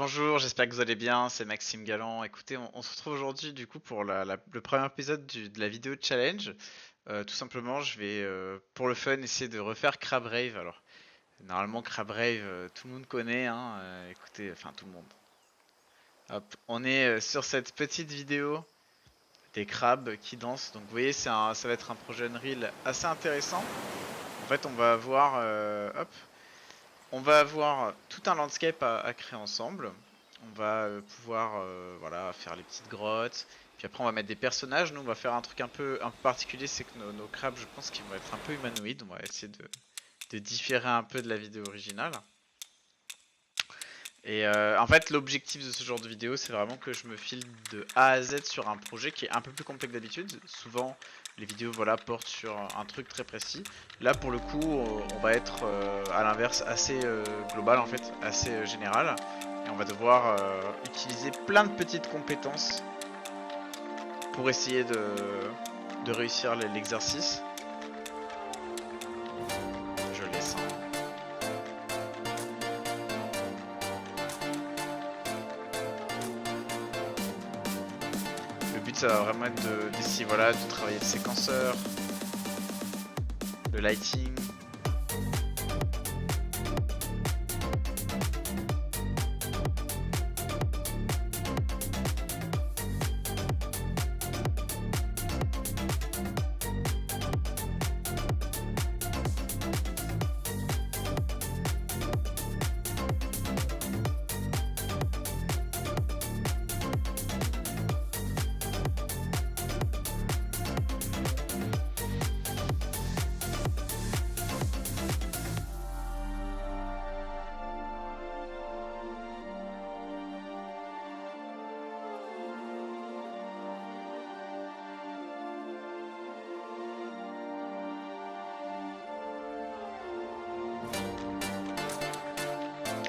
Bonjour, j'espère que vous allez bien, c'est Maxime Galland. Écoutez, on se retrouve aujourd'hui du coup pour le premier épisode de la vidéo challenge. Tout simplement, je vais pour le fun essayer de refaire Crab Rave. Alors, normalement Crab Rave, tout le monde connaît, hein. Écoutez, enfin tout le monde. Hop, on est sur cette petite vidéo des crabes qui dansent. Donc vous voyez, ça va être un projet Unreal assez intéressant. En fait, on va avoir, hop, on va avoir tout un landscape à créer ensemble. On va pouvoir voilà, faire les petites grottes. Puis après on va mettre des personnages. Nous on va faire un truc un peu particulier, c'est que nos crabes je pense qu'ils vont être un peu humanoïdes. On va essayer de différer un peu de la vidéo originale. Et en fait l'objectif de ce genre de vidéo c'est vraiment que je me file de A à Z sur un projet qui est un peu plus complexe que d'habitude. Souvent les vidéos voilà, portent sur un truc très précis. Là pour le coup on va être à l'inverse assez global en fait, assez général. Et on va devoir utiliser plein de petites compétences pour essayer de réussir l'exercice. Je laisse. Hein. Le but ça va vraiment être d'essayer voilà, de travailler le séquenceur, le lighting.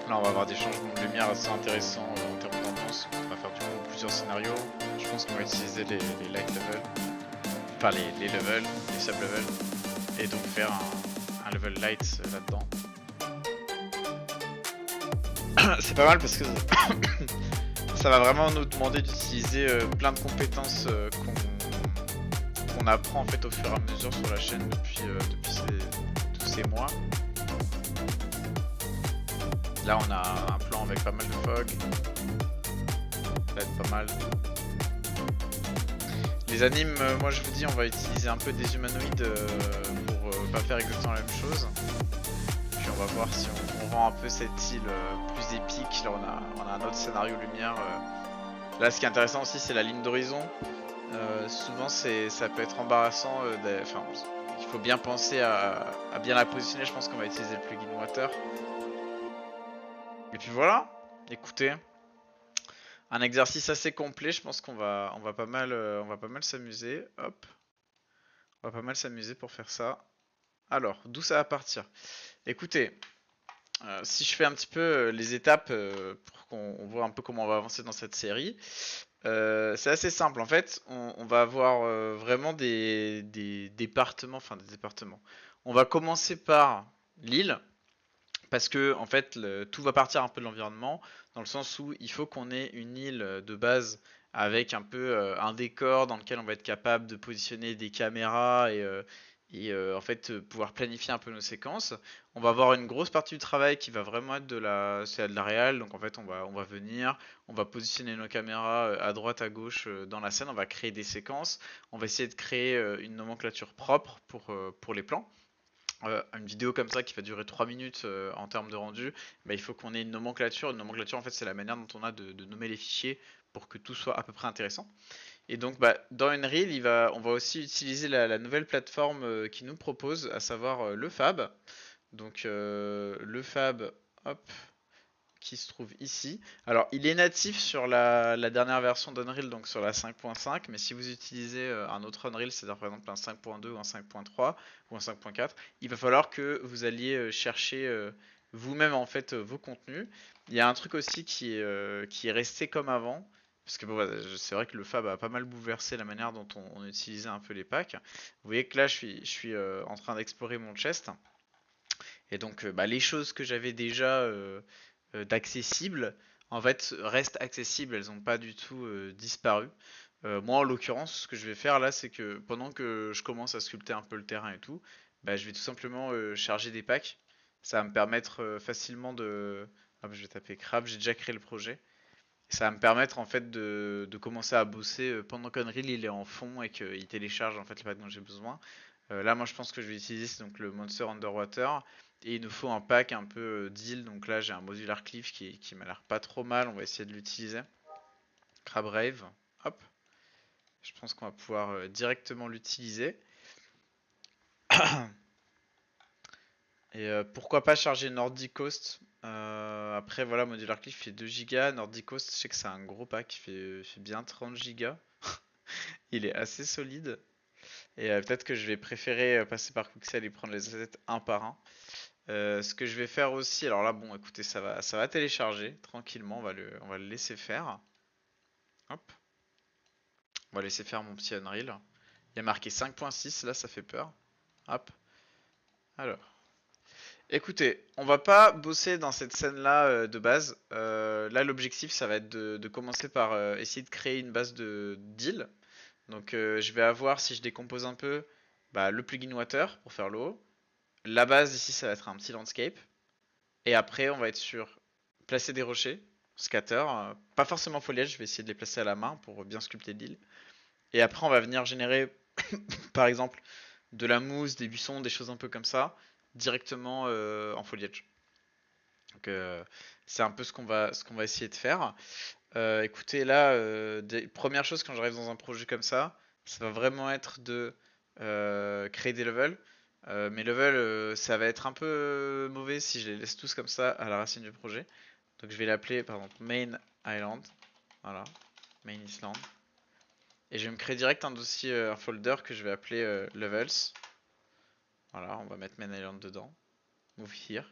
Là, on va avoir des changements de lumière assez intéressants en termes d'ambiance. On va faire du coup plusieurs scénarios. Je pense qu'on va utiliser les light levels, enfin les levels, les sub levels, et donc faire un level light là-dedans. C'est pas mal parce que ça va vraiment nous demander d'utiliser plein de compétences qu'on apprend en fait au fur et à mesure sur la chaîne depuis tous ces mois. Là on a un plan avec pas mal de fog. Ça va être pas mal. Les animes, moi je vous dis, on va utiliser un peu des humanoïdes pour pas faire exactement la même chose. Puis on va voir si on rend un peu cette île plus épique. Là on a un autre scénario lumière. Là ce qui est intéressant aussi c'est la ligne d'horizon. Souvent ça peut être embarrassant. Enfin, il faut bien penser à bien la positionner. Je pense qu'on va utiliser le plugin water. Et puis voilà, écoutez. Un exercice assez complet, je pense on va pas mal s'amuser. Hop, on va pas mal s'amuser pour faire ça. Alors, d'où ça va partir? Écoutez, si je fais un petit peu les étapes pour qu'on voit un peu comment on va avancer dans cette série, c'est assez simple. En fait, on va avoir vraiment des départements, enfin des départements. On va commencer par l'île, parce que en fait tout va partir un peu de l'environnement, dans le sens où il faut qu'on ait une île de base avec un peu un décor dans lequel on va être capable de positionner des caméras en fait pouvoir planifier un peu nos séquences. On va avoir une grosse partie du travail qui va vraiment être c'est de la réal, donc en fait on va venir, on va positionner nos caméras à droite à gauche dans la scène, on va créer des séquences, on va essayer de créer une nomenclature propre pour les plans. Une vidéo comme ça qui va durer 3 minutes en termes de rendu, bah, il faut qu'on ait une nomenclature. Une nomenclature, en fait, c'est la manière dont on a de nommer les fichiers pour que tout soit à peu près intéressant. Et donc, bah, dans Unreal, on va aussi utiliser la nouvelle plateforme qui nous propose, à savoir le Fab. Donc, le Fab, hop, qui se trouve ici. Alors, il est natif sur la dernière version d'Unreal, donc sur la 5.5, mais si vous utilisez un autre Unreal, c'est-à-dire par exemple un 5.2 ou un 5.3 ou un 5.4, il va falloir que vous alliez chercher vous-même en fait vos contenus. Il y a un truc aussi qui est resté comme avant, parce que bon, c'est vrai que le Fab a pas mal bouleversé la manière dont on utilisait un peu les packs. Vous voyez que là, je suis en train d'explorer mon chest. Et donc, bah, les choses que j'avais déjà d'accessibles, en fait restent accessibles, elles n'ont pas du tout disparu. Moi en l'occurrence, ce que je vais faire là, c'est que pendant que je commence à sculpter un peu le terrain et tout, bah, je vais tout simplement charger des packs. Ça va me permettre facilement de... Hop, je vais taper Crab, j'ai déjà créé le projet. Ça va me permettre en fait de commencer à bosser pendant qu'Unreal il est en fond et qu'il télécharge en fait le pack dont j'ai besoin. Là moi je pense que je vais utiliser c'est donc le Monster Underwater et il nous faut un pack un peu deal. Donc là j'ai un Modular Cliff qui m'a l'air pas trop mal, on va essayer de l'utiliser. Crab Rave, hop, je pense qu'on va pouvoir directement l'utiliser. Et pourquoi pas charger Nordic Coast. Après voilà, Modular Cliff fait 2 Go, Nordic Coast je sais que c'est un gros pack, il fait bien 30 Go. Il est assez solide. Et peut-être que je vais préférer passer par Quixel et prendre les assets un par un. Ce que je vais faire aussi, alors là bon écoutez ça va télécharger tranquillement, on va le laisser faire. Hop, on va laisser faire mon petit Unreal. Il y a marqué 5.6, là ça fait peur. Hop, alors. Écoutez, on va pas bosser dans cette scène là de base. Là l'objectif ça va être de commencer par essayer de créer une base de deal. Donc je vais avoir, si je décompose un peu, bah, le plugin water pour faire l'eau. La base ici ça va être un petit landscape. Et après on va être sur placer des rochers, scatter, pas forcément foliage, je vais essayer de les placer à la main pour bien sculpter l'île. Et après on va venir générer par exemple de la mousse, des buissons, des choses un peu comme ça, directement en foliage. Donc c'est un peu ce qu'on va essayer de faire. Écoutez là, première chose quand j'arrive dans un projet comme ça va vraiment être de créer des levels. Mes levels, ça va être un peu mauvais si je les laisse tous comme ça à la racine du projet. Donc je vais l'appeler par exemple Main Island. Voilà, Main Island. Et je vais me créer direct un dossier, un folder que je vais appeler Levels. Voilà, on va mettre Main Island dedans. Move here.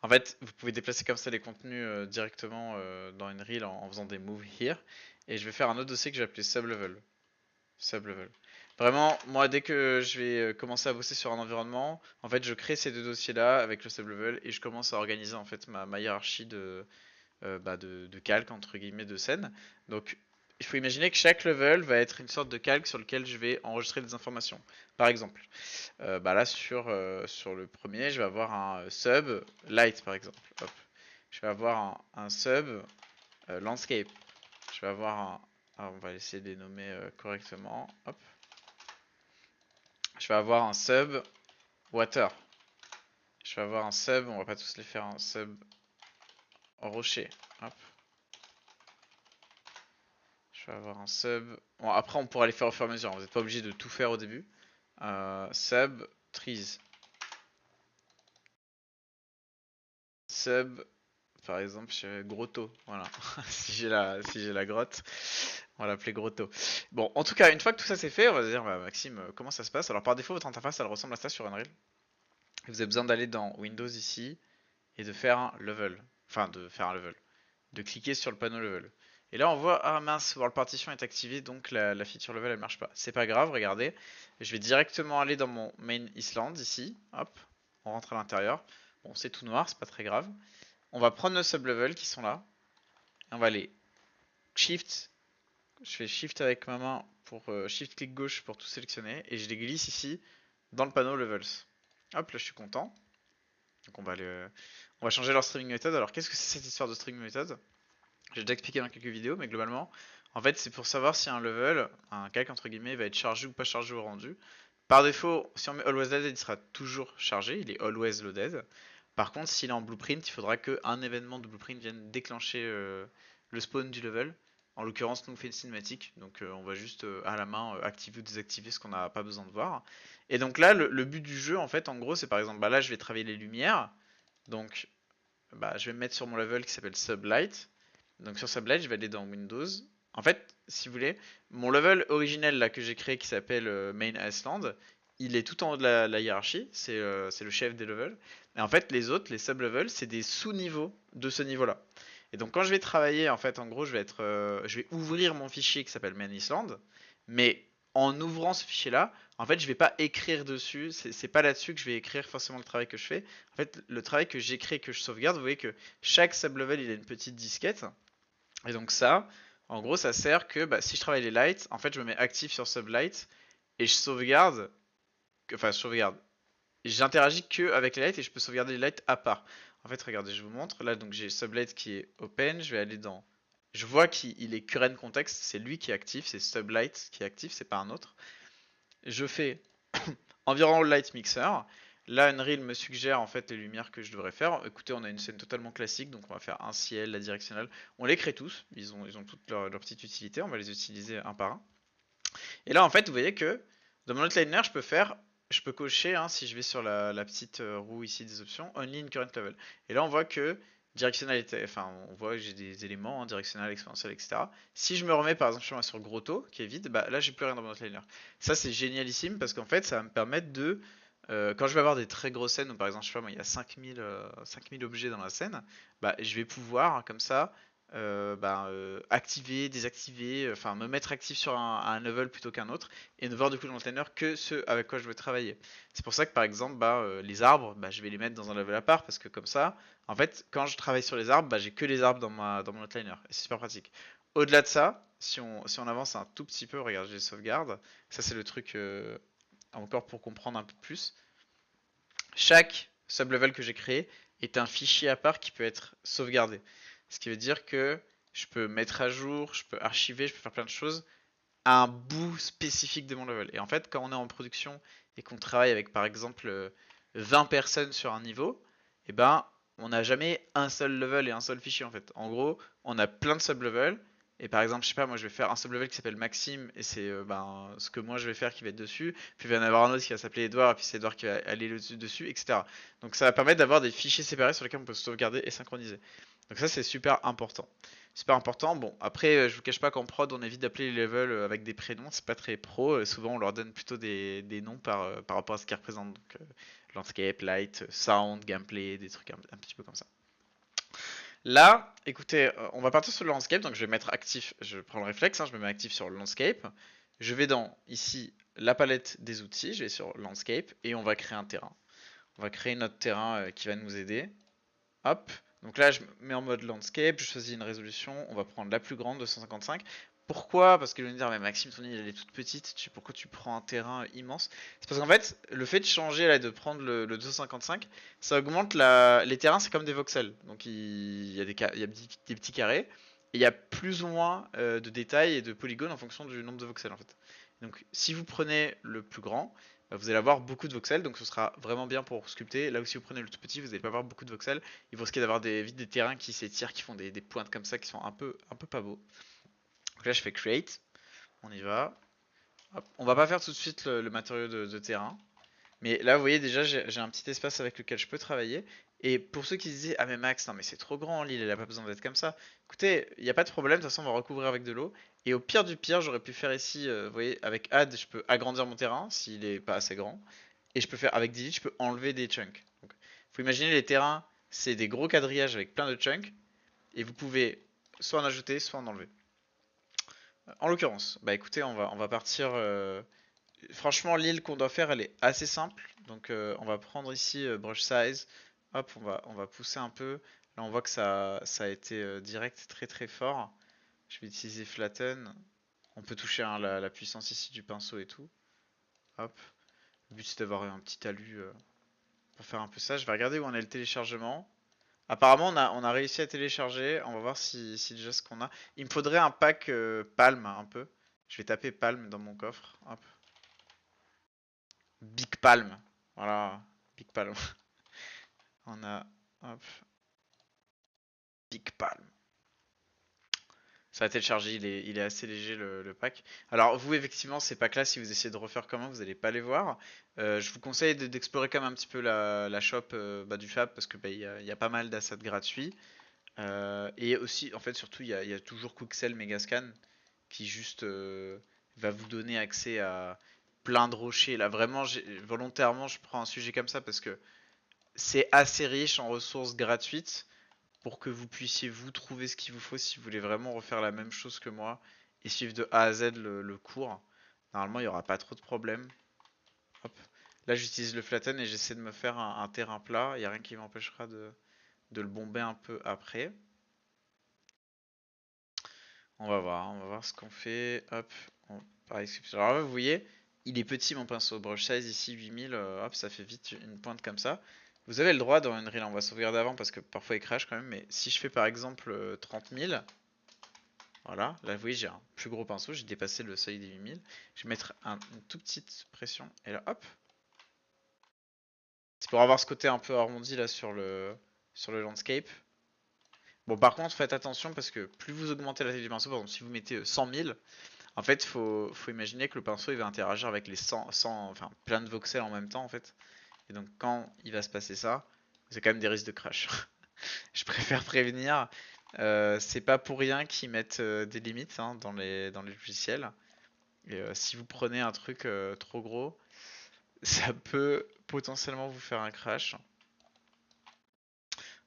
En fait, vous pouvez déplacer comme ça les contenus directement dans une reel en faisant des move here. Et je vais faire un autre dossier que je vais appeler sublevel. Sublevel. Vraiment, moi, dès que je vais commencer à bosser sur un environnement, en fait, je crée ces deux dossiers-là avec le sublevel et je commence à organiser en fait ma hiérarchie de calque entre guillemets de scène. Donc il faut imaginer que chaque level va être une sorte de calque sur lequel je vais enregistrer des informations. Par exemple, bah là sur le premier, je vais avoir un sub light par exemple. Hop. Je vais avoir un sub landscape. Je vais avoir un. Alors on va essayer de les nommer correctement. Hop. Je vais avoir un sub water. Je vais avoir un sub, on va pas tous les faire, un sub rocher. Hop. Je vais avoir un sub. Bon, après, on pourra les faire au fur et à mesure. Vous n'êtes pas obligé de tout faire au début. Sub, trees. Sub, par exemple, grotto. Voilà. si j'ai la grotte, on va l'appeler grotto. Bon, en tout cas, une fois que tout ça c'est fait, on va se dire, bah, Maxime, comment ça se passe? Alors, par défaut, votre interface, elle ressemble à ça sur Unreal. Vous avez besoin d'aller dans Windows ici et de faire un level. Enfin, de faire un level. De cliquer sur le panneau level. Et là on voit, ah mince, World Partition est activée, donc la feature level elle marche pas. C'est pas grave, regardez. Je vais directement aller dans mon main Island ici. Hop, on rentre à l'intérieur. Bon, c'est tout noir, c'est pas très grave. On va prendre nos sub-levels qui sont là. Et on va aller shift. Je fais shift avec ma main pour shift clic gauche pour tout sélectionner. Et je les glisse ici dans le panneau levels. Hop, là je suis content. Donc on va changer leur string method. Alors qu'est-ce que c'est cette histoire de string method? J'ai déjà expliqué dans quelques vidéos, mais globalement, en fait, c'est pour savoir si un level, un calque entre guillemets, va être chargé ou pas chargé au rendu. Par défaut, si on met always loaded, il sera toujours chargé, il est always loaded. Par contre, s'il est en blueprint, il faudra qu'un événement de blueprint vienne déclencher le spawn du level. En l'occurrence, nous on fait une cinématique, donc on va juste à la main activer ou désactiver ce qu'on n'a pas besoin de voir. Et donc là, le but du jeu, en fait, en gros, c'est par exemple, bah là, je vais travailler les lumières, donc bah, je vais me mettre sur mon level qui s'appelle Sublight. Donc sur Sublight, je vais aller dans Windows. En fait, si vous voulez, mon level originel là que j'ai créé qui s'appelle Main Iceland, il est tout en haut de la hiérarchie, c'est le chef des levels. Et en fait, les autres, les sub-levels, c'est des sous-niveaux de ce niveau-là. Et donc quand je vais travailler, en fait, en gros, je vais ouvrir mon fichier qui s'appelle Main Island, mais en ouvrant ce fichier-là, en fait, je vais pas écrire dessus. C'est pas là-dessus que je vais écrire forcément le travail que je fais. En fait, le travail que j'écris et que je sauvegarde, vous voyez que chaque sublevel, il a une petite disquette. Et donc ça, en gros, ça sert que bah, si je travaille les lights, en fait, je me mets actif sur sublight et je sauvegarde, enfin, je sauvegarde. J'interagis que avec les lights et je peux sauvegarder les lights à part. En fait, regardez, je vous montre. Là, donc j'ai sublight qui est open. Je vais aller dans. Je vois qu'il est current context. C'est lui qui est actif. C'est sublight qui est actif. C'est pas un autre. Je fais environ light mixer. Là, Unreal me suggère en fait les lumières que je devrais faire. Écoutez, on a une scène totalement classique, donc on va faire un ciel, la directionnelle. On les crée tous, ils ont toutes leur petite utilité, on va les utiliser un par un. Et là, en fait, vous voyez que dans mon outliner, je peux cocher, hein, si je vais sur la petite roue ici des options, only in current level. Et là, on voit que directionnel, enfin, on voit que j'ai des éléments, hein, directionnel, exponentiel, etc. Si je me remets par exemple sur Grotto, qui est vide, bah là, j'ai plus rien dans mon outliner. Ça, c'est génialissime parce qu'en fait, ça va me permettre de quand je vais avoir des très grosses scènes, où par exemple, je sais pas moi, il y a 5000 objets dans la scène, bah, je vais pouvoir, comme ça, activer, désactiver, enfin me mettre actif sur un level plutôt qu'un autre, et ne voir du coup dans le container que ceux avec quoi je veux travailler. C'est pour ça que par exemple, les arbres, bah, je vais les mettre dans un level à part, parce que comme ça, en fait, quand je travaille sur les arbres, bah, j'ai que les arbres dans mon outliner, et c'est super pratique. Au-delà de ça, si on avance un tout petit peu, regarde, j'ai les sauvegardes, ça c'est le truc encore pour comprendre un peu plus. Chaque sublevel que j'ai créé est un fichier à part qui peut être sauvegardé. Ce qui veut dire que je peux mettre à jour, je peux archiver, je peux faire plein de choses à un bout spécifique de mon level. Et en fait, quand on est en production et qu'on travaille avec par exemple 20 personnes sur un niveau, eh ben on n'a jamais un seul level et un seul fichier en fait. En gros, on a plein de sublevels. Et par exemple, je sais pas, moi je vais faire un sublevel qui s'appelle Maxime et c'est ce que moi je vais faire qui va être dessus. Puis il va y en avoir un autre qui va s'appeler Edouard et puis c'est Edouard qui va aller dessus, etc. Donc ça va permettre d'avoir des fichiers séparés sur lesquels on peut sauvegarder et synchroniser. Donc ça c'est super important. Super important. Bon, après, je vous cache pas qu'en prod, on évite d'appeler les levels avec des prénoms, c'est pas très pro. Souvent, on leur donne plutôt des noms par rapport à ce qu'ils représentent. Donc, landscape, light, sound, gameplay, des trucs un petit peu comme ça. Là, écoutez, on va partir sur le landscape. Donc, je vais mettre actif. Je prends le réflexe, hein, je me mets actif sur le landscape. Je vais dans ici la palette des outils. Je vais sur landscape et on va créer un terrain. On va créer notre terrain qui va nous aider. Hop. Donc là, je me mets en mode landscape, je choisis une résolution, on va prendre la plus grande, 255. Pourquoi? Parce qu'ils vont me dire, mais Maxime, ton île, elle est toute petite, pourquoi tu prends un terrain immense? C'est parce qu'en fait, le fait de changer, là, de prendre le 255, ça augmente les terrains, c'est comme des voxels. Donc il y a des petits carrés, et il y a plus ou moins de détails et de polygones en fonction du nombre de voxels, en fait. Donc si vous prenez le plus grand, bah, vous allez avoir beaucoup de voxels, donc ce sera vraiment bien pour sculpter. Là où si vous prenez le tout petit, vous n'allez pas avoir beaucoup de voxels. Il faut risquer d'avoir vite des terrains qui s'étirent, qui font des pointes comme ça, qui sont un peu pas beaux. Donc là, je fais create. On y va. Hop. On va pas faire tout de suite le matériau de terrain. Mais là, vous voyez déjà, j'ai un petit espace avec lequel je peux travailler. Et pour ceux qui se disaient, ah mais Max, non mais c'est trop grand l'île, elle a pas besoin d'être comme ça. Écoutez, il n'y a pas de problème, de toute façon on va recouvrir avec de l'eau. Et au pire du pire, j'aurais pu faire ici, vous voyez, avec add, je peux agrandir mon terrain s'il est pas assez grand. Et je peux faire avec delete, je peux enlever des chunks. Donc, faut imaginer les terrains, c'est des gros quadrillages avec plein de chunks. Et vous pouvez soit en ajouter, soit en enlever. En l'occurrence, bah écoutez, on va partir. Franchement, l'île qu'on doit faire, elle est assez simple. Donc, on va prendre ici brush size. Hop, on va pousser un peu. Là, on voit que ça a été direct très très fort. Je vais utiliser flatten. On peut toucher hein, la puissance ici du pinceau et tout. Hop. Le but c'est d'avoir un petit talus pour faire un peu ça. Je vais regarder où on est le téléchargement. Apparemment, on a réussi à télécharger. On va voir si déjà ce qu'on a. Il me faudrait un pack Palm un peu. Je vais taper Palm dans mon coffre. Hop. Big Palm. Voilà. Big Palm. On a. Hop. Big Palm. Ça a téléchargé. Il est assez léger le pack. Alors, vous, effectivement, ces packs-là, si vous essayez de refaire comment, vous n'allez pas les voir. Je vous conseille d'explorer quand même un petit peu la shop du Fab parce que y a pas mal d'assets gratuits. Et aussi, en fait, surtout, il y a toujours Quixel Megascan qui juste va vous donner accès à plein de rochers. Là, vraiment, volontairement, je prends un sujet comme ça parce que c'est assez riche en ressources gratuites pour que vous puissiez vous trouver ce qu'il vous faut si vous voulez vraiment refaire la même chose que moi et suivre de A à Z le cours. Normalement, il n'y aura pas trop de problèmes. Hop. Là, j'utilise le flatten et j'essaie de me faire un terrain plat. Il n'y a rien qui m'empêchera de le bomber un peu après. On va voir ce qu'on fait. Hop, par exception. Alors là, vous voyez, il est petit mon pinceau. Brush size ici 8000, hop, ça fait vite une pointe comme ça. Vous avez le droit dans Unreal, on va sauvegarder avant parce que parfois il crash quand même, mais si je fais par exemple 30 000, voilà, là vous voyez j'ai un plus gros pinceau, j'ai dépassé le seuil des 8000. Je vais mettre une toute petite pression et là hop. C'est pour avoir ce côté un peu arrondi là sur le landscape. Bon par contre faites attention parce que plus vous augmentez la taille du pinceau, par exemple si vous mettez 100 000, en fait faut imaginer que le pinceau il va interagir avec les 100 enfin plein de voxels en même temps en fait. Et donc quand il va se passer ça, c'est quand même des risques de crash. Je préfère prévenir. C'est pas pour rien qu'ils mettent des limites hein, dans les logiciels. Et si vous prenez un truc trop gros, ça peut potentiellement vous faire un crash.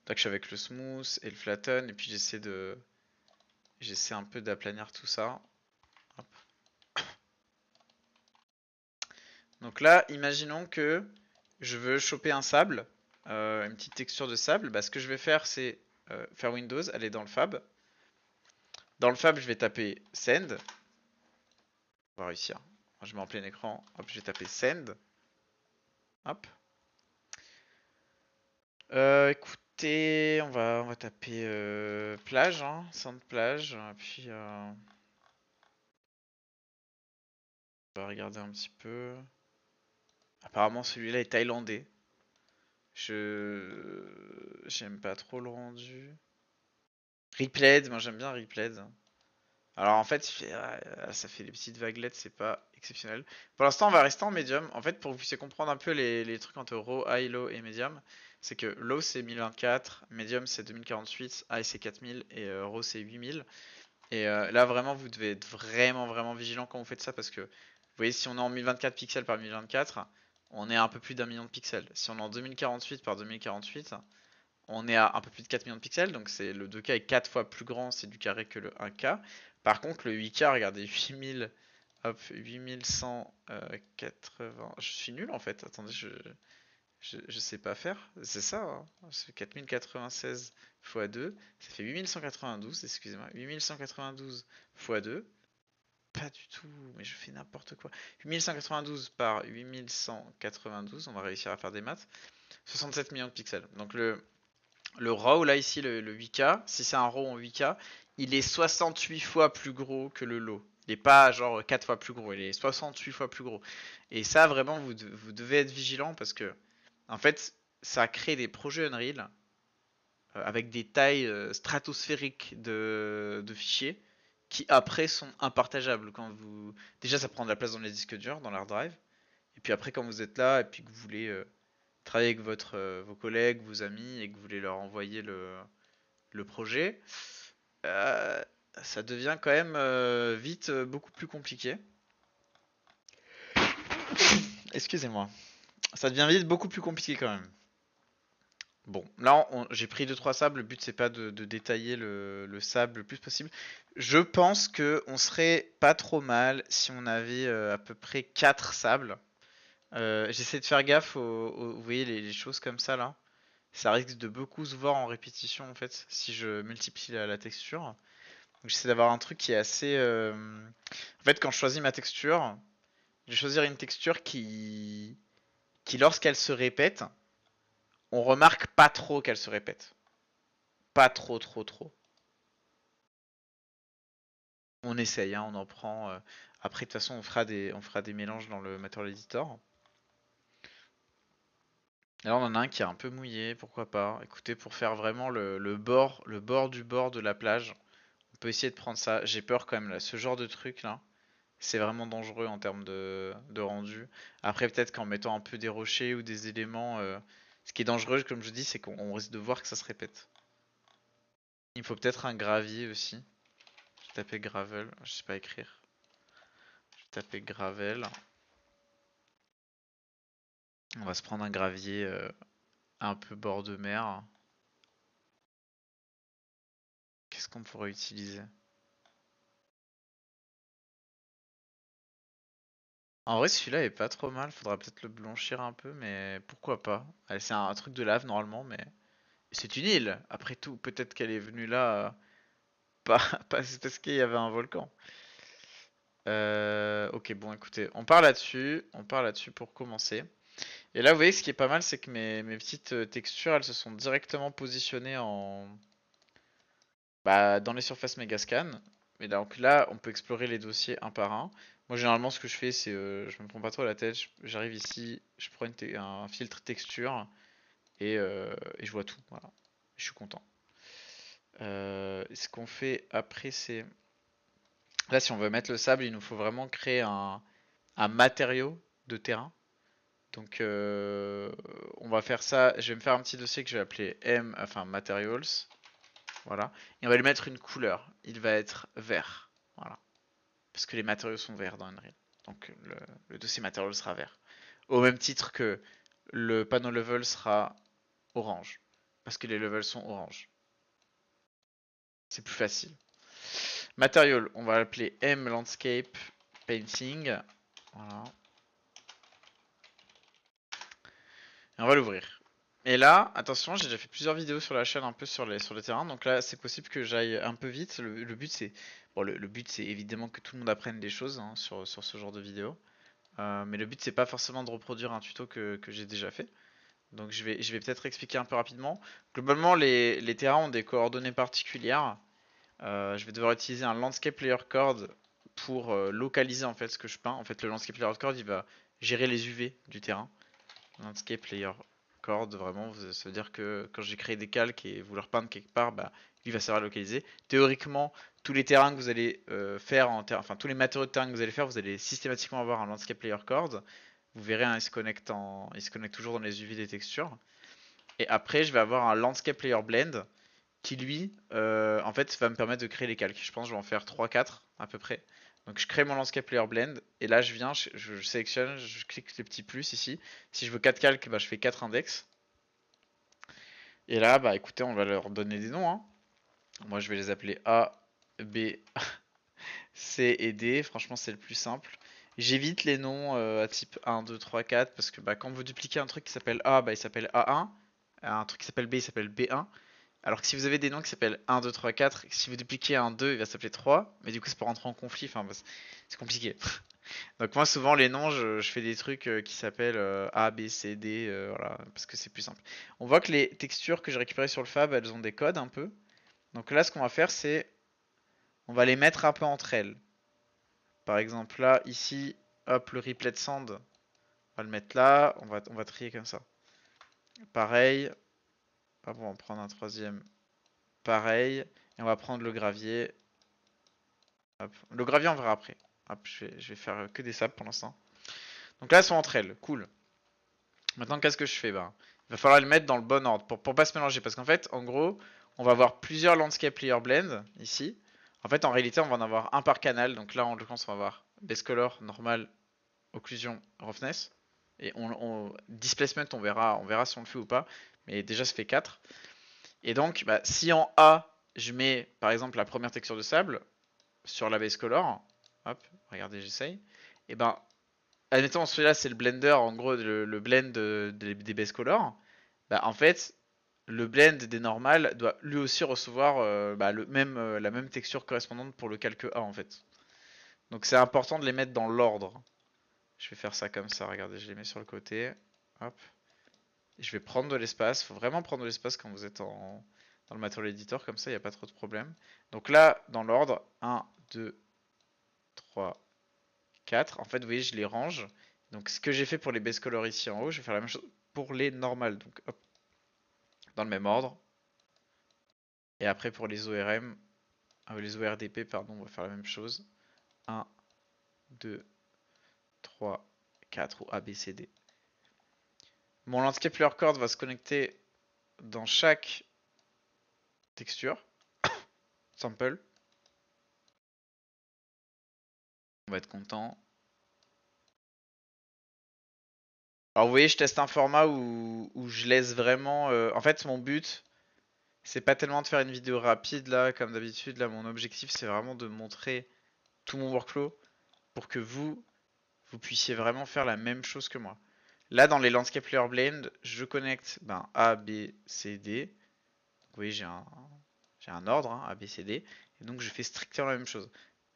Donc je suis avec le smooth et le flatten et puis j'essaie un peu d'aplanir tout ça. Hop. Donc là, imaginons que je veux choper un sable, une petite texture de sable. Bah, ce que je vais faire, c'est faire Windows, aller dans le Fab. Dans le Fab, je vais taper Send. On va réussir. Je mets en plein écran. Hop, je vais taper Send. Hop. Écoutez, on va taper plage, hein, Sand plage. Puis on va regarder un petit peu. Apparemment, celui-là est thaïlandais. J'aime pas trop le rendu. Replayed, moi j'aime bien Replayed. Alors en fait, ça fait des petites vaguelettes, c'est pas exceptionnel. Pour l'instant, on va rester en médium. En fait, pour que vous puissiez comprendre un peu les trucs entre raw, high, low et medium, c'est que low c'est 1024, medium c'est 2048, high c'est 4000 et raw c'est 8000. Et là vraiment, vous devez être vraiment vraiment vigilant quand vous faites ça parce que vous voyez, si on est en 1024 pixels par 1024, on est à un peu plus d'1 million de pixels. Si on est en 2048 par 2048, on est à un peu plus de 4 millions de pixels, donc c'est le 2K est 4 fois plus grand, c'est du carré que le 1K. Par contre, le 8K, regardez, 8000, hop, 8180. Je suis nul en fait, attendez, je sais pas faire. C'est ça, hein. C'est 4096 x 2, ça fait 8192, excusez-moi. 8192 x 2, pas du tout, mais je fais n'importe quoi. 8192 par 8192, on va réussir à faire des maths. 67 millions de pixels. Donc le RAW là ici, le 8K, si c'est un RAW en 8K, il est 68 fois plus gros que le low. Il est pas genre 4 fois plus gros, il est 68 fois plus gros. Et ça vraiment vous devez être vigilant parce que en fait ça crée des projets Unreal avec des tailles stratosphériques de fichiers qui après sont impartageables quand vous. Déjà ça prend de la place dans les disques durs, dans l'hard drive. Et puis après quand vous êtes là et puis que vous voulez travailler avec vos collègues, vos amis et que vous voulez leur envoyer le projet, euh, ça devient quand même vite beaucoup plus compliqué. Excusez-moi. Ça devient vite beaucoup plus compliqué quand même. Bon, là j'ai pris 2-3 sables, le but c'est pas de détailler le sable le plus possible. Je pense que on serait pas trop mal si on avait à peu près 4 sables. J'essaie de faire gaffe vous voyez les choses comme ça là. Ça risque de beaucoup se voir en répétition en fait si je multiplie la texture. Donc j'essaie d'avoir un truc qui est assez. En fait, quand je choisis ma texture, je vais choisir une texture qui lorsqu'elle se répète, on remarque pas trop qu'elle se répète. Pas trop, trop, trop. On essaye, hein, on en prend. Après, de toute façon, on fera des mélanges dans le Material Editor. Là, on en a un qui est un peu mouillé, pourquoi pas. Écoutez, pour faire vraiment le bord du bord de la plage, on peut essayer de prendre ça. J'ai peur quand même, là, ce genre de truc là. C'est vraiment dangereux en termes de rendu. Après, peut-être qu'en mettant un peu des rochers ou des éléments, ce qui est dangereux, comme je dis, c'est qu'on risque de voir que ça se répète. Il me faut peut-être un gravier aussi. Je vais taper gravel, je sais pas écrire. Je vais taper gravel. On va se prendre un gravier un peu bord de mer. Qu'est-ce qu'on pourrait utiliser? En vrai, celui-là est pas trop mal. Faudra peut-être le blanchir un peu, mais pourquoi pas. Allez, c'est un truc de lave normalement, mais c'est une île. Après tout, peut-être qu'elle est venue là, pas, pas c'est parce qu'il y avait un volcan. Ok, bon, écoutez, on part là-dessus. On part là-dessus pour commencer. Et là, vous voyez, ce qui est pas mal, c'est que mes petites textures, elles se sont directement positionnées bah, dans les surfaces Megascan. Et donc là, on peut explorer les dossiers un par un. Moi, généralement, ce que je fais, c'est je me prends pas trop la tête. J'arrive ici, je prends un filtre texture et je vois tout. Voilà, je suis content. Ce qu'on fait après, c'est là, si on veut mettre le sable, il nous faut vraiment créer un matériau de terrain. Donc, on va faire ça. Je vais me faire un petit dossier que je vais appeler enfin Materials. Voilà. Et on va lui mettre une couleur. Il va être vert. Voilà. Parce que les matériaux sont verts dans Unreal. Donc le dossier matériaux sera vert. Au même titre que le panneau level sera orange. Parce que les levels sont orange. C'est plus facile. Material, on va l'appeler M Landscape Painting. Voilà. Et on va l'ouvrir. Et là, attention, j'ai déjà fait plusieurs vidéos sur la chaîne un peu sur les terrains. Donc là, c'est possible que j'aille un peu vite. Le but, c'est bon, le but, c'est évidemment que tout le monde apprenne des choses hein, sur ce genre de vidéo. Mais le but, c'est pas forcément de reproduire un tuto que j'ai déjà fait. Donc je vais peut-être expliquer un peu rapidement. Globalement, les terrains ont des coordonnées particulières. Je vais devoir utiliser un Landscape Layer Chord pour localiser en fait ce que je peins. En fait, le Landscape Layer Chord, il va gérer les UV du terrain. Landscape Layer Chord, vraiment, ça veut dire que quand j'ai créé des calques et vouloir peindre quelque part, bah, lui va savoir localiser. Théoriquement, tous les terrains que vous allez faire enfin tous les matériaux de terrain que vous allez faire, vous allez systématiquement avoir un Landscape Layer Chord. Vous verrez, hein, il se connecte toujours dans les UV des textures. Et après, je vais avoir un Landscape Layer Blend qui lui, en fait, va me permettre de créer les calques. Je pense que je vais en faire 3-4 à peu près. Donc je crée mon Landscape Layer Blend et là je viens, je sélectionne, je clique les petits plus ici. Si je veux 4 calques, bah, je fais 4 index. Et là, bah écoutez, on va leur donner des noms. Hein. Moi je vais les appeler A, B, C et D. Franchement, c'est le plus simple. J'évite les noms à type 1, 2, 3, 4 parce que bah, quand vous dupliquez un truc qui s'appelle A, bah, il s'appelle A1. Un truc qui s'appelle B, il s'appelle B1. Alors que si vous avez des noms qui s'appellent 1, 2, 3, 4, si vous dupliquez un 2, il va s'appeler 3, mais du coup, c'est pour rentrer en conflit, enfin, bah, c'est compliqué. Donc moi, souvent, les noms, je fais des trucs qui s'appellent A, B, C, D, voilà, parce que c'est plus simple. On voit que les textures que j'ai récupérées sur le fab, elles ont des codes un peu. Donc là, ce qu'on va faire, c'est, on va les mettre un peu entre elles. Par exemple, là, ici, hop, le replay de sand, on va le mettre là, on va trier comme ça. Pareil, hop, on va en prendre un troisième, pareil, et on va prendre le gravier. Hop. Le gravier, on verra après. Hop, je vais faire que des sables pour l'instant. Donc là, elles sont entre elles. Cool. Maintenant, qu'est-ce que je fais? Ben, il va falloir les mettre dans le bon ordre pour pas se mélanger. Parce qu'en fait, en gros, on va avoir plusieurs Landscape Layer Blend ici. En fait, en réalité, on va en avoir un par canal. Donc là, en l'occurrence, on va avoir Base Color, Normal, Occlusion, Roughness. Et Displacement, on verra si on le fait ou pas. Mais déjà, ça fait 4. Et donc, bah, si en A, je mets par exemple la première texture de sable, sur la base color, hop, regardez, j'essaye, et ben, admettons celui-là c'est le blender, en gros le blend des base color, bah en fait, le blend des normales doit lui aussi recevoir bah, la même texture correspondante pour le calque A en fait. Donc c'est important de les mettre dans l'ordre. Je vais faire ça comme ça, regardez, je les mets sur le côté, hop, et je vais prendre de l'espace, il faut vraiment prendre de l'espace quand vous êtes dans le Material Editor, comme ça il n'y a pas trop de problème. Donc là, dans l'ordre, 1, 2, 3, 4. En fait, vous voyez, je les range. Donc, ce que j'ai fait pour les base color ici en haut, je vais faire la même chose pour les normales. Donc, hop, dans le même ordre. Et après, pour les ORM, les ORDP, pardon, on va faire la même chose. 1, 2, 3, 4 ou A, B, C, D. Mon landscape layer cord va se connecter dans chaque texture. Sample. On va être content. Alors, vous voyez, je teste un format où je laisse vraiment. En fait, mon but, c'est pas tellement de faire une vidéo rapide là, comme d'habitude. Là, mon objectif, c'est vraiment de montrer tout mon workflow pour que vous vous puissiez vraiment faire la même chose que moi. Là, dans les Landscape Layer Blend, je connecte A, B, C, D. Vous voyez, j'ai un ordre, hein, A, B, C, D. Et donc, je fais strictement la même chose.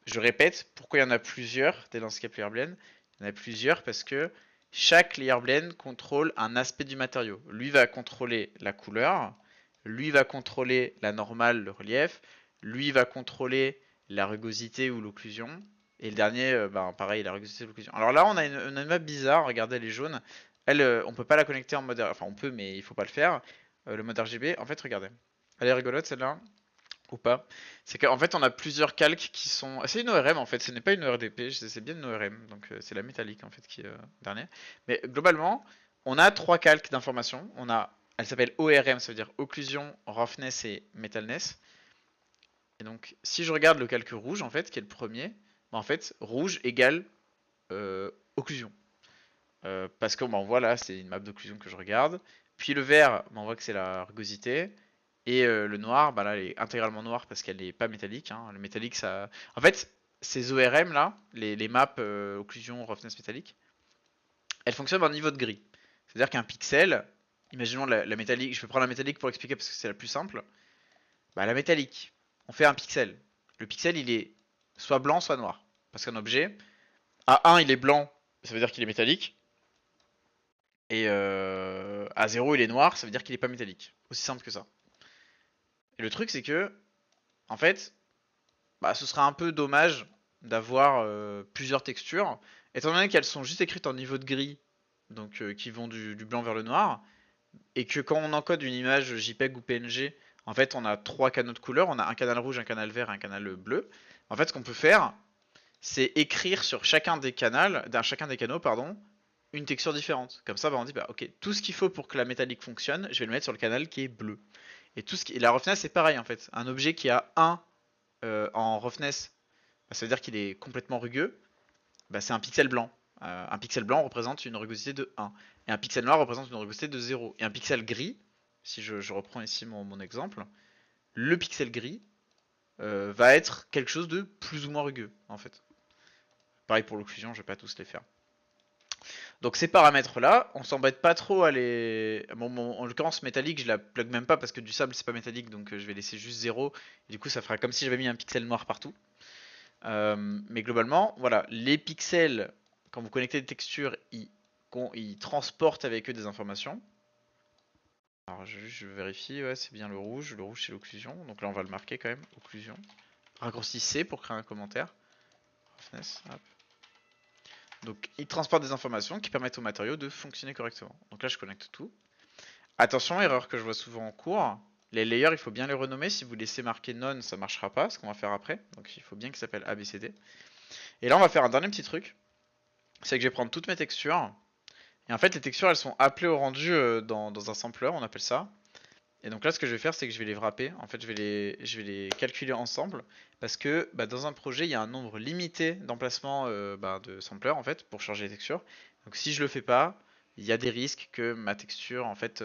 Je répète, pourquoi il y en a plusieurs des Landscape Layer Blend? Il y en a plusieurs parce que chaque Layer Blend contrôle un aspect du matériau. Lui va contrôler la couleur, lui va contrôler la normale, le relief, lui va contrôler la rugosité ou l'occlusion, et le dernier, pareil, la rugosité et l'occlusion. Alors là, on a une map bizarre, regardez, elle est jaune. Elle, on peut pas la connecter en mode... Enfin, on peut, mais il faut pas le faire. Le mode RGB, en fait, regardez. Elle est rigolote, celle-là, ou pas. C'est qu'en fait, on a plusieurs calques qui sont... C'est une ORM, en fait, ce n'est pas une ERDP, c'est bien une ORM. Donc, c'est la métallique, en fait, qui est dernière. Mais globalement, on a trois calques d'informations. On a... Elle s'appelle ORM, ça veut dire occlusion, roughness et metalness. Et donc, si je regarde le calque rouge, en fait, qui est le premier, en fait, rouge égale occlusion. Parce qu'on m'envoie là, c'est une map d'occlusion que je regarde. Puis le vert m'envoie que c'est la rugosité. Et le noir, bah là, elle est intégralement noire parce qu'elle n'est pas métallique. Hein. Le métallique, ça. En fait, ces ORM là, les maps occlusion, roughness métallique, elles fonctionnent par niveau de gris. C'est-à-dire qu'un pixel, imaginons la métallique, je vais prendre la métallique pour expliquer parce que c'est la plus simple. Bah, la métallique, on fait un pixel. Le pixel, il est soit blanc, soit noir. Parce qu'un objet, à 1, il est blanc, ça veut dire qu'il est métallique. Et à 0, il est noir, ça veut dire qu'il est pas métallique. Aussi simple que ça. Et le truc, c'est que, en fait, bah, ce sera un peu dommage d'avoir plusieurs textures, étant donné qu'elles sont juste écrites en niveau de gris, donc qui vont du blanc vers le noir, et que quand on encode une image JPEG ou PNG, en fait, on a trois canaux de couleurs, on a un canal rouge, un canal vert et un canal bleu. En fait, ce qu'on peut faire, c'est écrire sur chacun des canaux, pardon, une texture différente. Comme ça, bah, on dit, bah, ok, tout ce qu'il faut pour que la métallique fonctionne, je vais le mettre sur le canal qui est bleu. Et la roughness, c'est pareil en fait. Un objet qui a 1 en roughness, bah, ça veut dire qu'il est complètement rugueux, bah, c'est un pixel blanc. Un pixel blanc représente une rugosité de 1. Et un pixel noir représente une rugosité de 0. Et un pixel gris, si je reprends ici mon exemple, le pixel gris va être quelque chose de plus ou moins rugueux en fait. Pareil pour l'occlusion, je vais pas tous les faire. Donc ces paramètres-là, on s'embête pas trop à les... en l'occurrence métallique, je la plug même pas parce que du sable c'est pas métallique, donc je vais laisser juste 0. Et du coup ça fera comme si j'avais mis un pixel noir partout. Mais globalement, voilà, les pixels, quand vous connectez des textures, ils transportent avec eux des informations. Alors je vérifie, ouais c'est bien le rouge c'est l'occlusion, donc là on va le marquer quand même, occlusion. Raccourci C pour créer un commentaire. Roughness, hop. Donc il transporte des informations qui permettent au matériau de fonctionner correctement. Donc là je connecte tout. Attention, erreur que je vois souvent en cours. Les layers, il faut bien les renommer. Si vous laissez marquer none, ça marchera pas, ce qu'on va faire après. Donc il faut bien qu'il s'appelle ABCD. Et là, on va faire un dernier petit truc. C'est que je vais prendre toutes mes textures. Et en fait, les textures, elles sont appelées au rendu dans un sampler, on appelle ça. Et donc là, ce que je vais faire, c'est que je vais les wrapper. En fait, je vais les calculer ensemble. Parce que dans un projet, il y a un nombre limité d'emplacements de samplers, en fait, pour charger les textures. Donc si je le fais pas, il y a des risques que ma texture, en fait,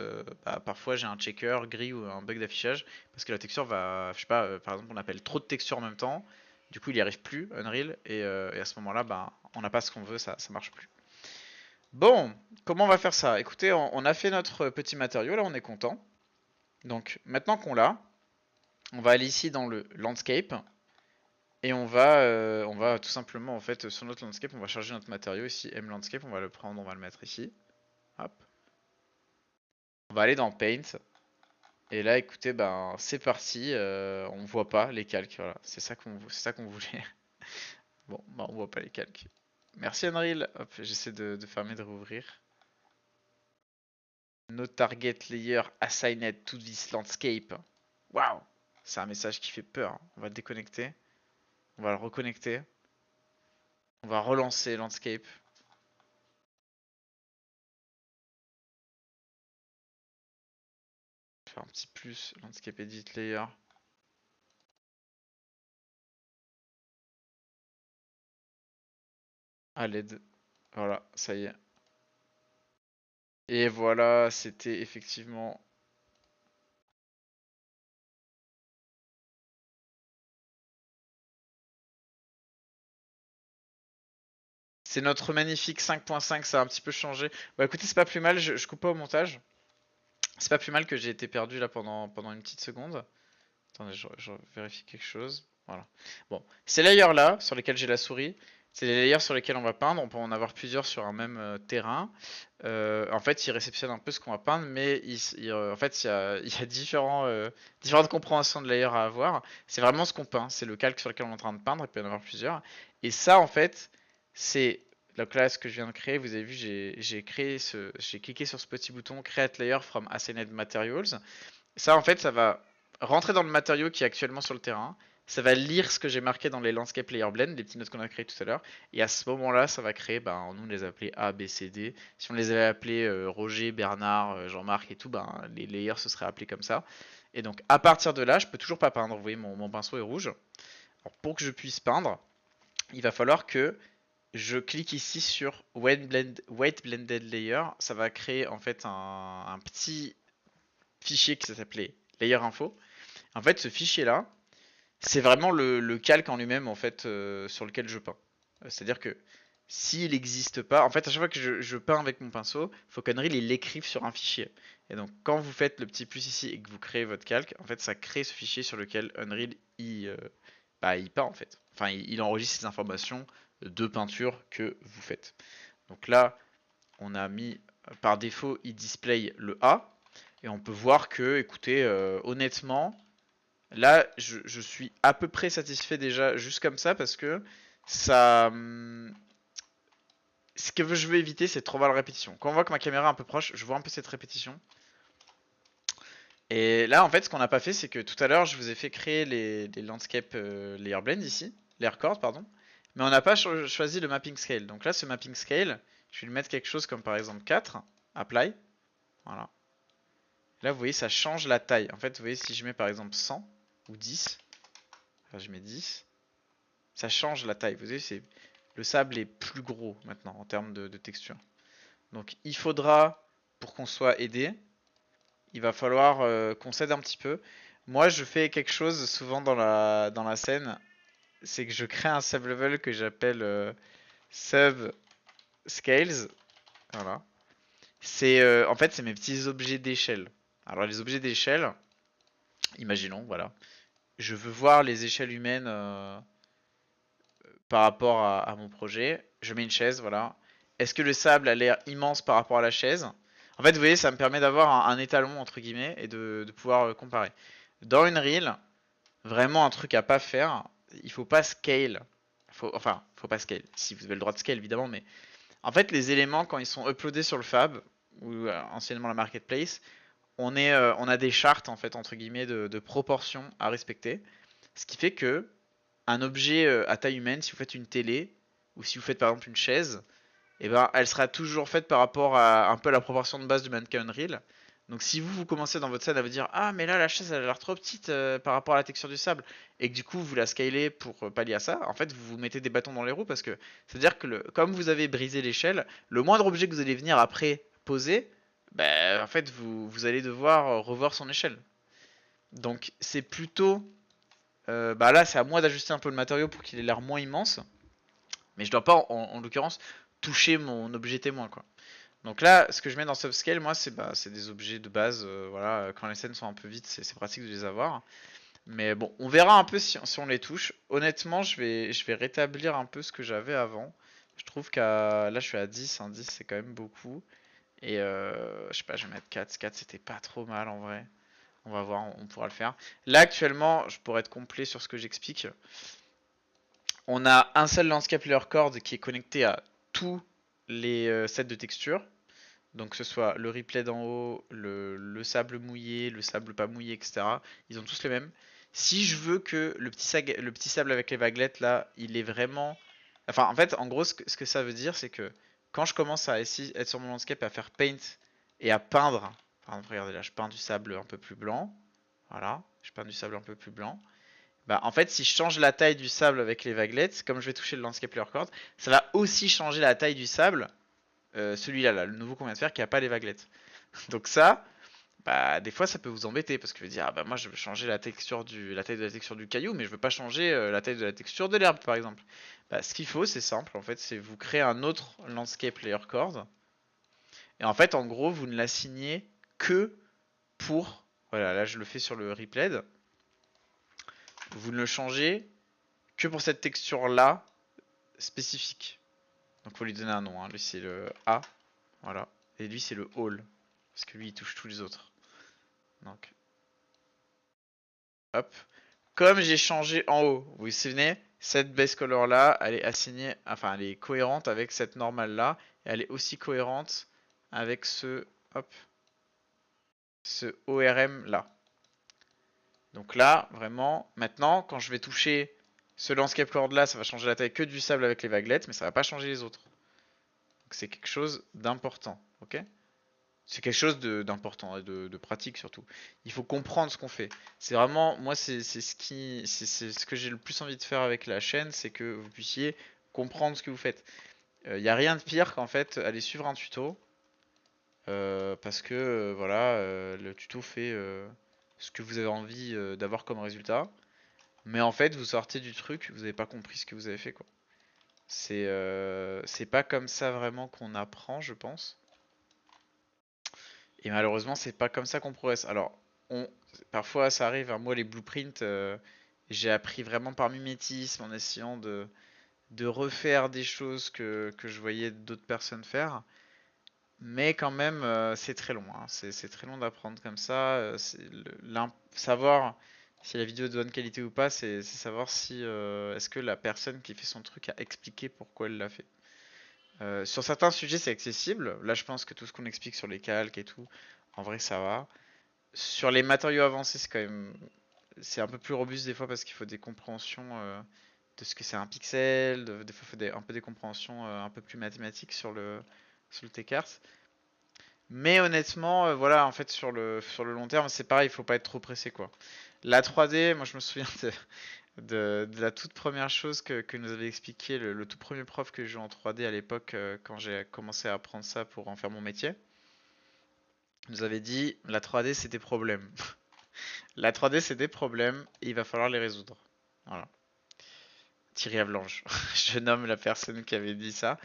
parfois j'ai un checker gris ou un bug d'affichage. Parce que la texture va, je sais pas, par exemple, on appelle trop de textures en même temps. Du coup, il n'y arrive plus, Unreal. Et à ce moment-là, on n'a pas ce qu'on veut, ça marche plus. Bon, comment on va faire ça? Écoutez, on a fait notre petit matériau, là, on est content. Donc maintenant qu'on l'a, on va aller ici dans le landscape et on va tout simplement en fait sur notre landscape, on va charger notre matériau ici, M landscape, on va le prendre, on va le mettre ici. Hop. On va aller dans Paint et là écoutez c'est parti, on voit pas les calques, voilà, c'est ça qu'on voulait. Bon, on voit pas les calques. Merci Unreal. Hop, j'essaie de fermer, de rouvrir. No target layer assigned to this landscape. Waouh, c'est un message qui fait peur. On va le déconnecter. On va le reconnecter. On va relancer Landscape. Faire un petit plus Landscape Edit Layer. À l'aide. Voilà, ça y est. Et voilà, c'était effectivement... C'est notre magnifique 5.5, ça a un petit peu changé. Bah écoutez, c'est pas plus mal, je coupe pas au montage. C'est pas plus mal que j'ai été perdu là pendant une petite seconde. Attendez, je vérifie quelque chose. Voilà. Bon, ces layers là, sur lesquels j'ai la souris, c'est les layers sur lesquels on va peindre. On peut en avoir plusieurs sur un même terrain. En fait, ils réceptionnent un peu ce qu'on va peindre, mais en fait, il y a différentes compréhensions de layers à avoir. C'est vraiment ce qu'on peint, c'est le calque sur lequel on est en train de peindre, il peut y en avoir plusieurs. Et ça, en fait, c'est la classe que je viens de créer. Vous avez vu, j'ai cliqué sur ce petit bouton Create Layer from Assigned Materials. Ça, en fait, ça va rentrer dans le matériau qui est actuellement sur le terrain. Ça va lire ce que j'ai marqué dans les Landscape Layer Blend, les petites notes qu'on a créées tout à l'heure. Et à ce moment-là, ça va créer, ben, nous on les appelait A, B, C, D. Si on les avait appelés Roger, Bernard, Jean-Marc et tout, ben, les layers se seraient appelés comme ça. Et donc à partir de là, je peux toujours pas peindre. Vous voyez, mon pinceau est rouge. Alors, pour que je puisse peindre, il va falloir que je clique ici sur Weight Blended Layer. Ça va créer en fait un petit fichier qui s'appelait Layer Info. En fait, ce fichier-là, c'est vraiment le calque en lui-même en fait sur lequel je peins. C'est-à-dire que s'il n'existe pas, en fait, à chaque fois que je peins avec mon pinceau, il faut qu'Unreal il l'écrive sur un fichier. Et donc, quand vous faites le petit plus ici et que vous créez votre calque, en fait, ça crée ce fichier sur lequel Unreal il peint en fait. Enfin, il enregistre ces informations de peinture que vous faites. Donc là, on a mis par défaut, il display le A. Et on peut voir que, écoutez, honnêtement, là, je suis à peu près satisfait déjà juste comme ça parce que ça. Ce que je veux éviter, c'est trop mal la répétition. Quand on voit que ma caméra est un peu proche, je vois un peu cette répétition. Et là, en fait, ce qu'on n'a pas fait, c'est que tout à l'heure, je vous ai fait créer les landscape layer blend ici, les records, pardon. Mais on n'a pas choisi le mapping scale. Donc là, ce mapping scale, je vais lui mettre quelque chose comme par exemple 4, apply. Voilà. Là, vous voyez, ça change la taille. En fait, vous voyez, si je mets par exemple 100 ou 10, enfin, je mets 10, ça change la taille. Vous voyez, le sable est plus gros maintenant en termes de texture. Donc, il faudra, pour qu'on soit aidé, il va falloir qu'on s'aide un petit peu. Moi, je fais quelque chose souvent dans la scène, c'est que je crée un sublevel que j'appelle sub scales. Voilà. En fait, c'est mes petits objets d'échelle. Alors, les objets d'échelle, imaginons, voilà. Je veux voir les échelles humaines par rapport à mon projet. Je mets une chaise, voilà. Est-ce que le sable a l'air immense par rapport à la chaise? En fait, vous voyez, ça me permet d'avoir un étalon, entre guillemets, et de pouvoir comparer. Dans une reel, vraiment un truc à pas faire, il faut pas scale. Faut pas scale. Si vous avez le droit de scale, évidemment, mais en fait, les éléments, quand ils sont uploadés sur le Fab, ou anciennement la Marketplace, on a des chartes, en fait, entre guillemets, de proportions à respecter. Ce qui fait que un objet à taille humaine, si vous faites une télé, ou si vous faites par exemple une chaise, et ben, elle sera toujours faite par rapport à un peu la proportion de base du mannequin Unreal. Donc si vous commencez dans votre scène à vous dire ah mais là la chaise elle a l'air trop petite par rapport à la texture du sable et que du coup vous la scalez pour pallier à ça, en fait vous vous mettez des bâtons dans les roues parce que c'est à dire que comme vous avez brisé l'échelle, le moindre objet que vous allez venir après poser, ben, en fait vous allez devoir revoir son échelle. Donc c'est plutôt bah là c'est à moi d'ajuster un peu le matériau pour qu'il ait l'air moins immense, mais je dois pas en l'occurrence toucher mon objet témoin quoi. Donc là, ce que je mets dans Subscale, moi, c'est des objets de base. Voilà, quand les scènes sont un peu vides, c'est pratique de les avoir. Mais bon, on verra un peu si on les touche. Honnêtement, je vais rétablir un peu ce que j'avais avant. Je trouve qu'à là, je suis à 10. 10, c'est quand même beaucoup. Et je sais pas, je vais mettre 4. 4, c'était pas trop mal en vrai. On va voir, on pourra le faire. Là, actuellement, je pourrais être complet sur ce que j'explique. On a un seul Landscape Layer Cord qui est connecté à tous les sets de textures. Donc que ce soit le replay d'en haut, le sable mouillé, le sable pas mouillé, etc. Ils ont tous les mêmes. Si je veux que le petit sable avec les vaguelettes là, il est vraiment... Enfin en fait en gros ce que ça veut dire c'est que quand je commence à être sur mon landscape à faire paint et à peindre, par exemple regardez là je peins du sable un peu plus blanc, voilà, je peins du sable un peu plus blanc, bah en fait si je change la taille du sable avec les vaguelettes, comme je vais toucher le landscape layer cord, ça va aussi changer la taille du sable celui-là, là, le nouveau qu'on vient de faire, qui a pas les vaguelettes. Donc ça, bah des fois ça peut vous embêter parce que vous dire ah bah moi je veux changer la texture la taille de la texture du caillou mais je veux pas changer la taille de la texture de l'herbe par exemple. Bah ce qu'il faut c'est simple en fait, c'est vous créer un autre landscape layer chord et en fait en gros vous ne l'assignez que pour, voilà là je le fais sur le replayed, vous ne le changez que pour cette texture là spécifique. Donc faut lui donner un nom, hein. Lui c'est le A, voilà, et lui c'est le all parce que lui il touche tous les autres. Donc hop. Comme j'ai changé en haut, vous vous souvenez, cette base color là, elle est assignée, enfin elle est cohérente avec cette normale là, et elle est aussi cohérente avec hop, ce ORM là. Donc là, vraiment, maintenant, quand je vais toucher ce landscape chord là, ça va changer la taille que du sable avec les vaguelettes, mais ça va pas changer les autres. Donc c'est quelque chose d'important, ok? C'est quelque chose d'important et de pratique surtout. Il faut comprendre ce qu'on fait. C'est vraiment, moi, c'est ce que j'ai le plus envie de faire avec la chaîne, c'est que vous puissiez comprendre ce que vous faites. Il n'y a rien de pire qu'en fait aller suivre un tuto parce que voilà, le tuto fait ce que vous avez envie d'avoir comme résultat, mais en fait vous sortez du truc, vous n'avez pas compris ce que vous avez fait quoi. C'est pas comme ça vraiment qu'on apprend, je pense. Et malheureusement, c'est pas comme ça qu'on progresse. Alors, parfois ça arrive, hein, moi les blueprints, j'ai appris vraiment par mimétisme en essayant de refaire des choses que je voyais d'autres personnes faire. Mais quand même, c'est très long, hein. C'est très long d'apprendre comme ça. Savoir si la vidéo est de bonne qualité ou pas, c'est savoir si est-ce que la personne qui fait son truc a expliqué pourquoi elle l'a fait. Sur certains sujets, c'est accessible. Là, je pense que tout ce qu'on explique sur les calques et tout, en vrai, ça va. Sur les matériaux avancés, c'est un peu plus robuste des fois parce qu'il faut des compréhensions de ce que c'est un pixel. Des fois, il faut un peu des compréhensions un peu plus mathématiques sur le TCART. Mais honnêtement, voilà, en fait, sur le long terme, c'est pareil, il faut pas être trop pressé, quoi. La 3D, moi, je me souviens de la toute première chose que nous avait expliqué le tout premier prof que j'ai eu en 3D à l'époque, quand j'ai commencé à apprendre ça pour en faire mon métier. Il nous avait dit, la 3D, c'est des problèmes. La 3D, c'est des problèmes et il va falloir les résoudre. Voilà. Thierry Avlange. Je nomme la personne qui avait dit ça.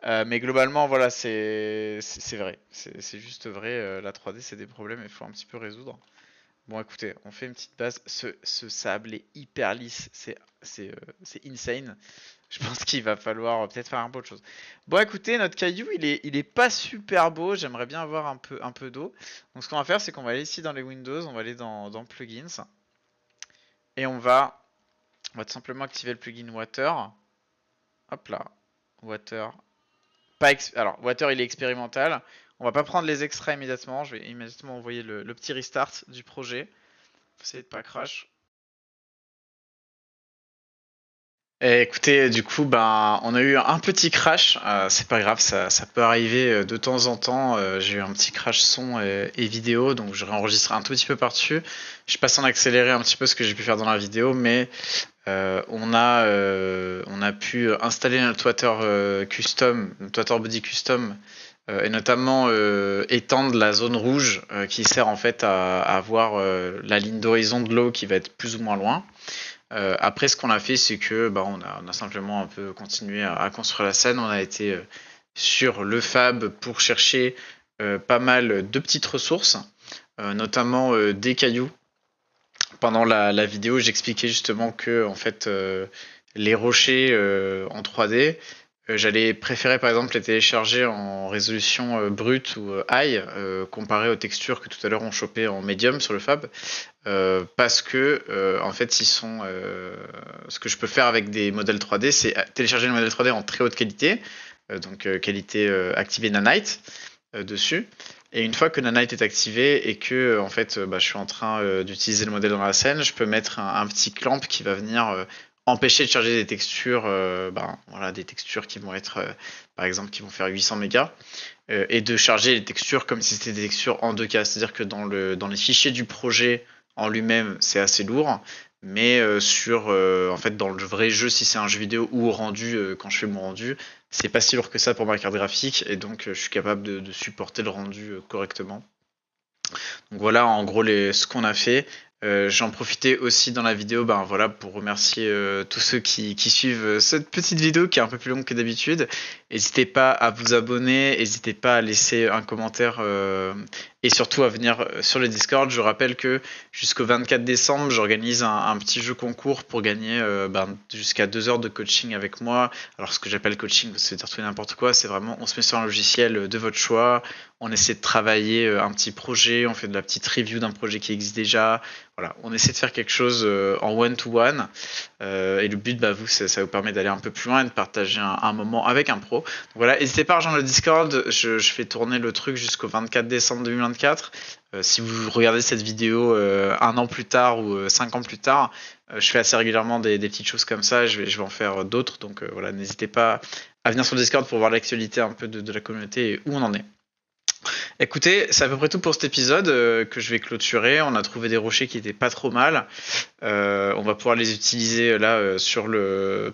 Mais globalement, voilà, c'est vrai. C'est juste vrai. La 3D, c'est des problèmes et il faut un petit peu résoudre. Bon, écoutez, on fait une petite base. Ce sable est hyper lisse. C'est insane. Je pense qu'il va falloir peut-être faire un peu autre chose. Bon, écoutez, notre caillou, il est pas super beau. J'aimerais bien avoir un peu d'eau. Donc, ce qu'on va faire, c'est qu'on va aller ici dans les Windows. On va aller dans Plugins. Et on va tout simplement activer le plugin Water. Hop là. Water. Alors, Water, il est expérimental. On va pas prendre les extraits immédiatement. Je vais immédiatement envoyer le petit restart du projet. Faut essayer de pas crash. Et écoutez, du coup, ben, on a eu un petit crash. C'est pas grave, ça peut arriver de temps en temps. J'ai eu un petit crash son et vidéo, donc je réenregistre un tout petit peu par-dessus. Je passe en accéléré un petit peu ce que j'ai pu faire dans la vidéo, mais on a pu installer notre water custom, notre water body custom, et notamment étendre la zone rouge qui sert en fait à voir la ligne d'horizon de l'eau qui va être plus ou moins loin. Après, ce qu'on a fait, c'est que on a simplement un peu continué à construire la scène. On a été sur le fab pour chercher pas mal de petites ressources, notamment des cailloux. Pendant la vidéo, j'expliquais justement que en fait les rochers en 3D, j'allais préférer par exemple les télécharger en résolution brute ou high comparé aux textures que tout à l'heure on chopait en medium sur le fab. Parce que en fait ce que je peux faire avec des modèles 3D, c'est télécharger le modèle 3D en très haute qualité, donc qualité activée Nanite dessus. Et une fois que Nanite est activé et que en fait je suis en train d'utiliser le modèle dans la scène, je peux mettre un petit clamp qui va venir empêcher de charger des textures, voilà, des textures qui vont être par exemple qui vont faire 800 mégas et de charger les textures comme si c'était des textures en 2K, c'est-à-dire que dans les fichiers du projet en lui-même c'est assez lourd, mais en fait dans le vrai jeu, si c'est un jeu vidéo ou au rendu, quand je fais mon rendu, c'est pas si lourd que ça pour ma carte graphique et donc je suis capable de supporter le rendu correctement. Donc voilà en gros ce qu'on a fait. J'en profitais aussi dans la vidéo voilà, pour remercier tous ceux qui suivent cette petite vidéo qui est un peu plus longue que d'habitude. N'hésitez pas à vous abonner, n'hésitez pas à laisser un commentaire et surtout à venir sur le Discord. Je rappelle que jusqu'au 24 décembre, j'organise un petit jeu concours pour gagner jusqu'à 2 heures de coaching avec moi. Alors ce que j'appelle coaching, c'est dire tout et n'importe quoi, c'est vraiment on se met sur un logiciel de votre choix, on essaie de travailler un petit projet, on fait de la petite review d'un projet qui existe déjà. Voilà, on essaie de faire quelque chose en one-to-one. Et le but, vous, ça vous permet d'aller un peu plus loin et de partager un moment avec un pro. Donc voilà, n'hésitez pas à rejoindre le Discord. Je fais tourner le truc jusqu'au 24 décembre 2024. Si vous regardez cette vidéo 1 an plus tard ou 5 ans plus tard, je fais assez régulièrement des petites choses comme ça. Je vais en faire d'autres. Donc voilà, n'hésitez pas à venir sur le Discord pour voir l'actualité un peu de la communauté et où on en est. Écoutez, c'est à peu près tout pour cet épisode que je vais clôturer. On a trouvé des rochers qui étaient pas trop mal. On va pouvoir les utiliser là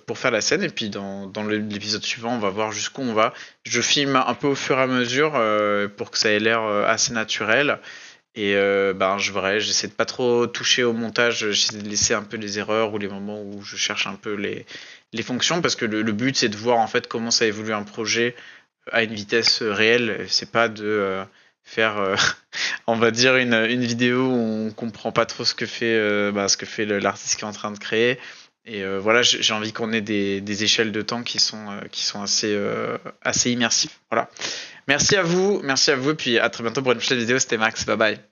pour faire la scène. Et puis dans l'épisode suivant, on va voir jusqu'où on va. Je filme un peu au fur et à mesure pour que ça ait l'air assez naturel. Et j'essaie de pas trop toucher au montage. J'essaie de laisser un peu les erreurs ou les moments où je cherche un peu les fonctions parce que le but c'est de voir en fait comment ça évolue un projet à une vitesse réelle. C'est pas de faire, on va dire, une vidéo où on comprend pas trop ce que fait l'artiste qui est en train de créer. Et voilà, j'ai envie qu'on ait des échelles de temps qui sont assez immersives. Voilà. Merci à vous, et puis à très bientôt pour une prochaine vidéo. C'était Max, bye bye.